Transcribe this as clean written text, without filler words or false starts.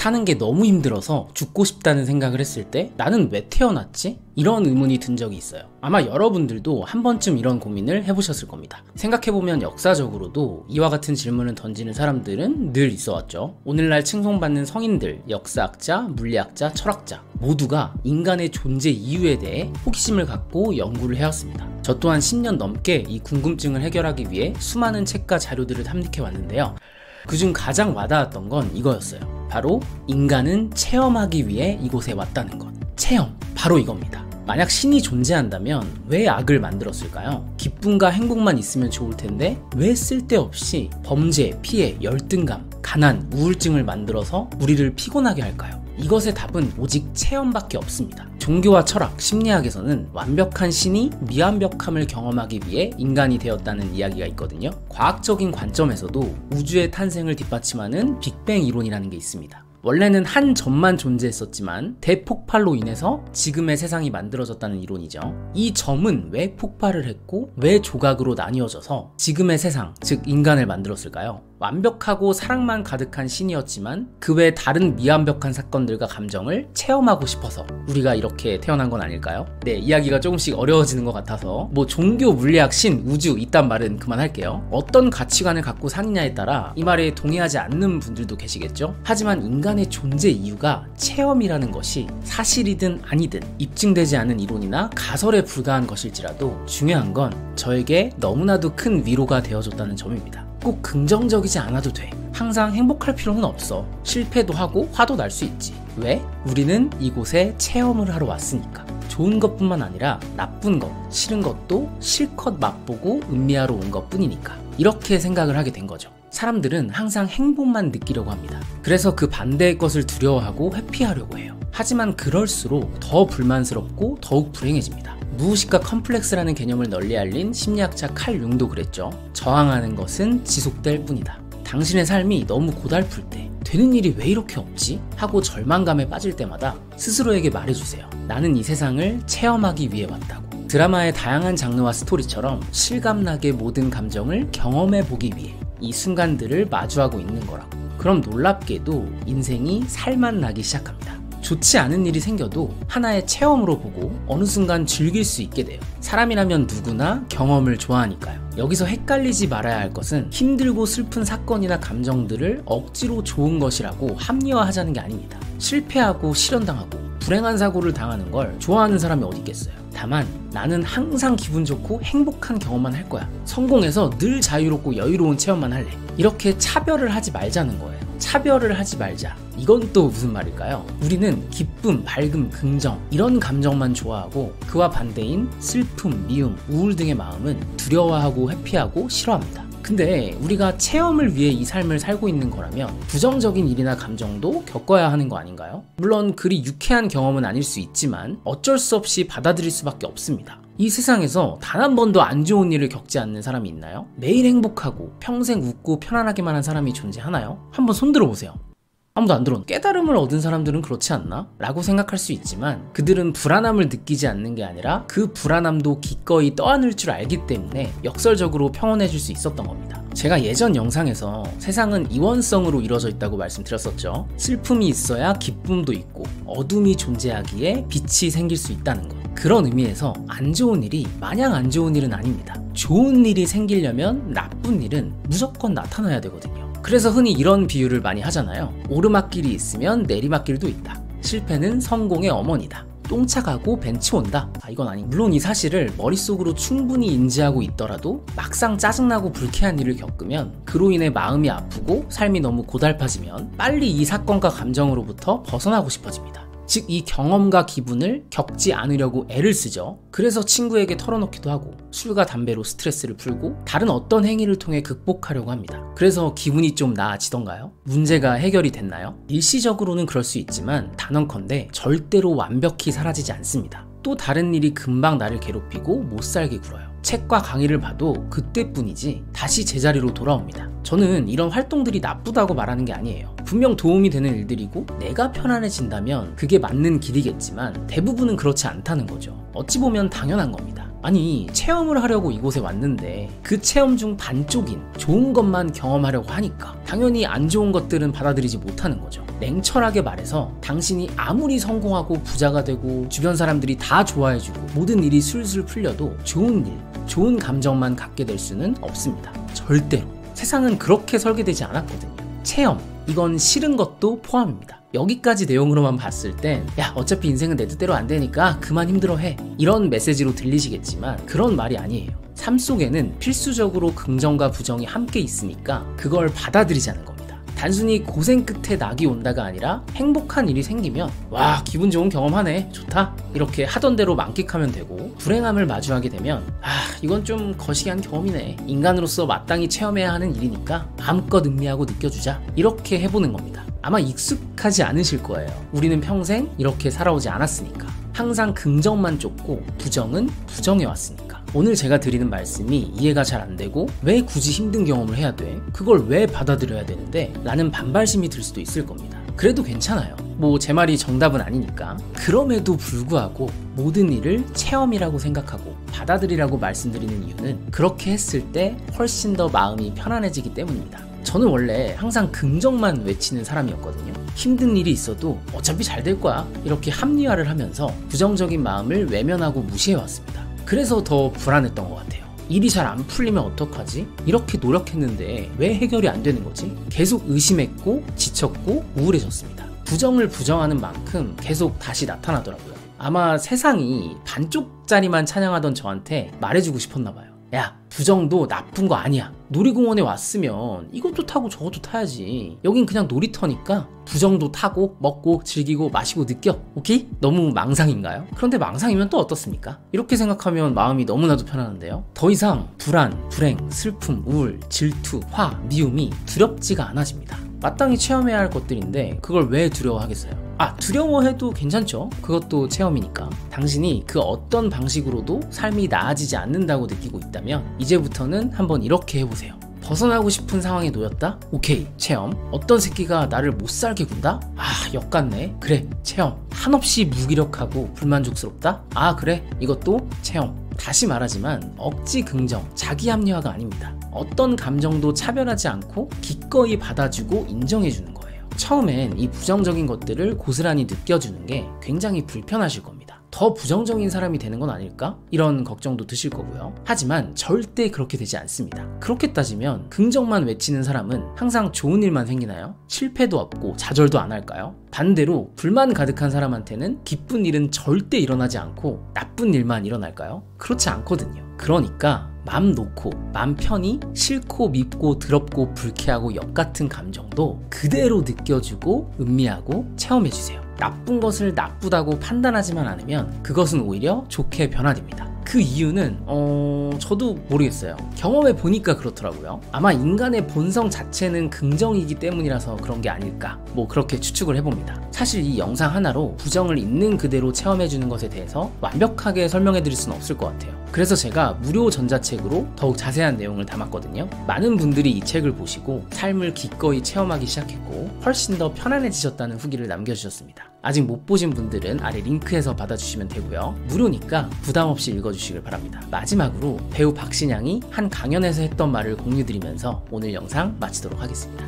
사는 게 너무 힘들어서 죽고 싶다는 생각을 했을 때 나는 왜 태어났지? 이런 의문이 든 적이 있어요. 아마 여러분들도 한 번쯤 이런 고민을 해보셨을 겁니다. 생각해보면 역사적으로도 이와 같은 질문을 던지는 사람들은 늘 있어왔죠. 오늘날 칭송받는 성인들, 역사학자, 물리학자, 철학자 모두가 인간의 존재 이유에 대해 호기심을 갖고 연구를 해왔습니다. 저 또한 10년 넘게 이 궁금증을 해결하기 위해 수많은 책과 자료들을 탐닉해 왔는데요. 그중 가장 와닿았던 건 이거였어요. 바로 인간은 체험하기 위해 이곳에 왔다는 것. 체험, 바로 이겁니다. 만약 신이 존재한다면 왜 악을 만들었을까요? 기쁨과 행복만 있으면 좋을 텐데 왜 쓸데없이 범죄, 피해, 열등감, 가난, 우울증을 만들어서 우리를 피곤하게 할까요? 이것의 답은 오직 체험밖에 없습니다. 종교와 철학, 심리학에서는 완벽한 신이 미완벽함을 경험하기 위해 인간이 되었다는 이야기가 있거든요. 과학적인 관점에서도 우주의 탄생을 뒷받침하는 빅뱅 이론이라는 게 있습니다. 원래는 한 점만 존재했었지만 대폭발로 인해서 지금의 세상이 만들어졌다는 이론이죠. 이 점은 왜 폭발을 했고 왜 조각으로 나뉘어져서 지금의 세상, 즉 인간을 만들었을까요? 완벽하고 사랑만 가득한 신이었지만 그 외 다른 미완벽한 사건들과 감정을 체험하고 싶어서 우리가 이렇게 태어난 건 아닐까요? 네, 이야기가 조금씩 어려워지는 것 같아서 종교, 물리학, 신, 우주 이딴 말은 그만할게요. 어떤 가치관을 갖고 사느냐에 따라 이 말에 동의하지 않는 분들도 계시겠죠? 하지만 인간의 존재 이유가 체험이라는 것이 사실이든 아니든 입증되지 않은 이론이나 가설에 불과한 것일지라도 중요한 건 저에게 너무나도 큰 위로가 되어줬다는 점입니다. 꼭 긍정적이지 않아도 돼. 항상 행복할 필요는 없어. 실패도 하고 화도 날 수 있지. 왜? 우리는 이곳에 체험을 하러 왔으니까. 좋은 것뿐만 아니라 나쁜 것, 싫은 것도 실컷 맛보고 음미하러 온 것뿐이니까. 이렇게 생각을 하게 된 거죠. 사람들은 항상 행복만 느끼려고 합니다. 그래서 그 반대의 것을 두려워하고 회피하려고 해요. 하지만 그럴수록 더 불만스럽고 더욱 불행해집니다. 무의식과 컴플렉스라는 개념을 널리 알린 심리학자 칼 융도 그랬죠. 저항하는 것은 지속될 뿐이다. 당신의 삶이 너무 고달플 때 되는 일이 왜 이렇게 없지? 하고 절망감에 빠질 때마다 스스로에게 말해주세요. 나는 이 세상을 체험하기 위해 왔다고. 드라마의 다양한 장르와 스토리처럼 실감나게 모든 감정을 경험해보기 위해 이 순간들을 마주하고 있는 거라고. 그럼 놀랍게도 인생이 살만 나기 시작합니다. 좋지 않은 일이 생겨도 하나의 체험으로 보고 어느 순간 즐길 수 있게 돼요. 사람이라면 누구나 경험을 좋아하니까요. 여기서 헷갈리지 말아야 할 것은 힘들고 슬픈 사건이나 감정들을 억지로 좋은 것이라고 합리화하자는 게 아닙니다. 실패하고 실현당하고 불행한 사고를 당하는 걸 좋아하는 사람이 어디 있겠어요. 다만 나는 항상 기분 좋고 행복한 경험만 할 거야. 성공해서 늘 자유롭고 여유로운 체험만 할래. 이렇게 차별을 하지 말자는 거예요. 차별을 하지 말자. 이건 또 무슨 말일까요? 우리는 기쁨, 밝음, 긍정 이런 감정만 좋아하고 그와 반대인 슬픔, 미움, 우울 등의 마음은 두려워하고 회피하고 싫어합니다. 근데 우리가 체험을 위해 이 삶을 살고 있는 거라면 부정적인 일이나 감정도 겪어야 하는 거 아닌가요? 물론 그리 유쾌한 경험은 아닐 수 있지만 어쩔 수 없이 받아들일 수밖에 없습니다. 이 세상에서 단 한 번도 안 좋은 일을 겪지 않는 사람이 있나요? 매일 행복하고 평생 웃고 편안하기만 한 사람이 존재하나요? 한번 손들어 보세요. 아무도 안 들어. 깨달음을 얻은 사람들은 그렇지 않나? 라고 생각할 수 있지만 그들은 불안함을 느끼지 않는 게 아니라 그 불안함도 기꺼이 떠안을 줄 알기 때문에 역설적으로 평온해질 수 있었던 겁니다. 제가 예전 영상에서 세상은 이원성으로 이루어져 있다고 말씀드렸었죠. 슬픔이 있어야 기쁨도 있고 어둠이 존재하기에 빛이 생길 수 있다는 것. 그런 의미에서 안 좋은 일이 마냥 안 좋은 일은 아닙니다. 좋은 일이 생기려면 나쁜 일은 무조건 나타나야 되거든요. 그래서 흔히 이런 비유를 많이 하잖아요. 오르막길이 있으면 내리막길도 있다. 실패는 성공의 어머니다. 똥차 가고 벤치 온다. 이건 아니. 물론 이 사실을 머릿속으로 충분히 인지하고 있더라도 막상 짜증나고 불쾌한 일을 겪으면 그로 인해 마음이 아프고 삶이 너무 고달파지면 빨리 이 사건과 감정으로부터 벗어나고 싶어집니다. 즉 이 경험과 기분을 겪지 않으려고 애를 쓰죠. 그래서 친구에게 털어놓기도 하고 술과 담배로 스트레스를 풀고 다른 어떤 행위를 통해 극복하려고 합니다. 그래서 기분이 좀 나아지던가요? 문제가 해결이 됐나요? 일시적으로는 그럴 수 있지만 단언컨대 절대로 완벽히 사라지지 않습니다. 또 다른 일이 금방 나를 괴롭히고 못살게 굴어요. 책과 강의를 봐도 그때뿐이지 다시 제자리로 돌아옵니다. 저는 이런 활동들이 나쁘다고 말하는 게 아니에요. 분명 도움이 되는 일들이고 내가 편안해진다면 그게 맞는 길이겠지만 대부분은 그렇지 않다는 거죠. 어찌 보면 당연한 겁니다. 아니 체험을 하려고 이곳에 왔는데 그 체험 중 반쪽인 좋은 것만 경험하려고 하니까 당연히 안 좋은 것들은 받아들이지 못하는 거죠. 냉철하게 말해서 당신이 아무리 성공하고 부자가 되고 주변 사람들이 다 좋아해주고 모든 일이 술술 풀려도 좋은 일, 좋은 감정만 갖게 될 수는 없습니다. 절대로. 세상은 그렇게 설계되지 않았거든요. 체험, 이건 싫은 것도 포함입니다. 여기까지 내용으로만 봤을 땐 야 어차피 인생은 내 뜻대로 안 되니까 그만 힘들어해 이런 메시지로 들리시겠지만 그런 말이 아니에요. 삶 속에는 필수적으로 긍정과 부정이 함께 있으니까 그걸 받아들이자는 겁니다. 단순히 고생 끝에 낙이 온다가 아니라 행복한 일이 생기면 와 기분 좋은 경험하네 좋다 이렇게 하던 대로 만끽하면 되고, 불행함을 마주하게 되면 이건 좀 거시기한 경험이네, 인간으로서 마땅히 체험해야 하는 일이니까 마음껏 음미하고 느껴주자 이렇게 해보는 겁니다. 아마 익숙하지 않으실 거예요. 우리는 평생 이렇게 살아오지 않았으니까. 항상 긍정만 쫓고 부정은 부정해왔으니까. 오늘 제가 드리는 말씀이 이해가 잘 안 되고 왜 굳이 힘든 경험을 해야 돼? 그걸 왜 받아들여야 되는데? 라는 반발심이 들 수도 있을 겁니다. 그래도 괜찮아요. 뭐 제 말이 정답은 아니니까. 그럼에도 불구하고 모든 일을 체험이라고 생각하고 받아들이라고 말씀드리는 이유는 그렇게 했을 때 훨씬 더 마음이 편안해지기 때문입니다. 저는 원래 항상 긍정만 외치는 사람이었거든요. 힘든 일이 있어도 어차피 잘 될 거야 이렇게 합리화를 하면서 부정적인 마음을 외면하고 무시해왔습니다. 그래서 더 불안했던 것 같아요. 일이 잘 안 풀리면 어떡하지? 이렇게 노력했는데 왜 해결이 안 되는 거지? 계속 의심했고 지쳤고 우울해졌습니다. 부정을 부정하는 만큼 계속 다시 나타나더라고요. 아마 세상이 반쪽짜리만 찬양하던 저한테 말해주고 싶었나 봐요. 야, 부정도 나쁜 거 아니야. 놀이공원에 왔으면 이것도 타고 저것도 타야지. 여긴 그냥 놀이터니까 부정도 타고 먹고 즐기고 마시고 느껴. 오케이? 너무 망상인가요? 그런데 망상이면 또 어떻습니까? 이렇게 생각하면 마음이 너무나도 편안한데요. 더 이상 불안, 불행, 슬픔, 우울, 질투, 화, 미움이 두렵지가 않아집니다. 마땅히 체험해야 할 것들인데 그걸 왜 두려워하겠어요? 두려워해도 괜찮죠. 그것도 체험이니까. 당신이 그 어떤 방식으로도 삶이 나아지지 않는다고 느끼고 있다면 이제부터는 한번 이렇게 해보세요. 벗어나고 싶은 상황에 놓였다? 오케이, 체험. 어떤 새끼가 나를 못살게 군다? 역같네. 그래, 체험. 한없이 무기력하고 불만족스럽다? 그래, 이것도 체험. 다시 말하지만 억지 긍정, 자기 합리화가 아닙니다. 어떤 감정도 차별하지 않고 기꺼이 받아주고 인정해주는 거예요. 처음엔 이 부정적인 것들을 고스란히 느껴주는 게 굉장히 불편하실 겁니다. 더 부정적인 사람이 되는 건 아닐까? 이런 걱정도 드실 거고요. 하지만 절대 그렇게 되지 않습니다. 그렇게 따지면 긍정만 외치는 사람은 항상 좋은 일만 생기나요? 실패도 없고 좌절도 안 할까요? 반대로 불만 가득한 사람한테는 기쁜 일은 절대 일어나지 않고 나쁜 일만 일어날까요? 그렇지 않거든요. 그러니까 맘 놓고 맘 편히 싫고 밉고 더럽고 불쾌하고 역같은 감정도 그대로 느껴주고 음미하고 체험해주세요. 나쁜 것을 나쁘다고 판단하지만 않으면 그것은 오히려 좋게 변화됩니다. 그 이유는 저도 모르겠어요. 경험해 보니까 그렇더라고요. 아마 인간의 본성 자체는 긍정이기 때문이라서 그런 게 아닐까, 그렇게 추측을 해봅니다. 사실 이 영상 하나로 부정을 있는 그대로 체험해주는 것에 대해서 완벽하게 설명해 드릴 수는 없을 것 같아요. 그래서 제가 무료 전자책으로 더욱 자세한 내용을 담았거든요. 많은 분들이 이 책을 보시고 삶을 기꺼이 체험하기 시작했고 훨씬 더 편안해지셨다는 후기를 남겨주셨습니다. 아직 못 보신 분들은 아래 링크에서 받아주시면 되고요. 무료니까 부담없이 읽어주시길 바랍니다. 마지막으로 배우 박신양이 한 강연에서 했던 말을 공유드리면서 오늘 영상 마치도록 하겠습니다.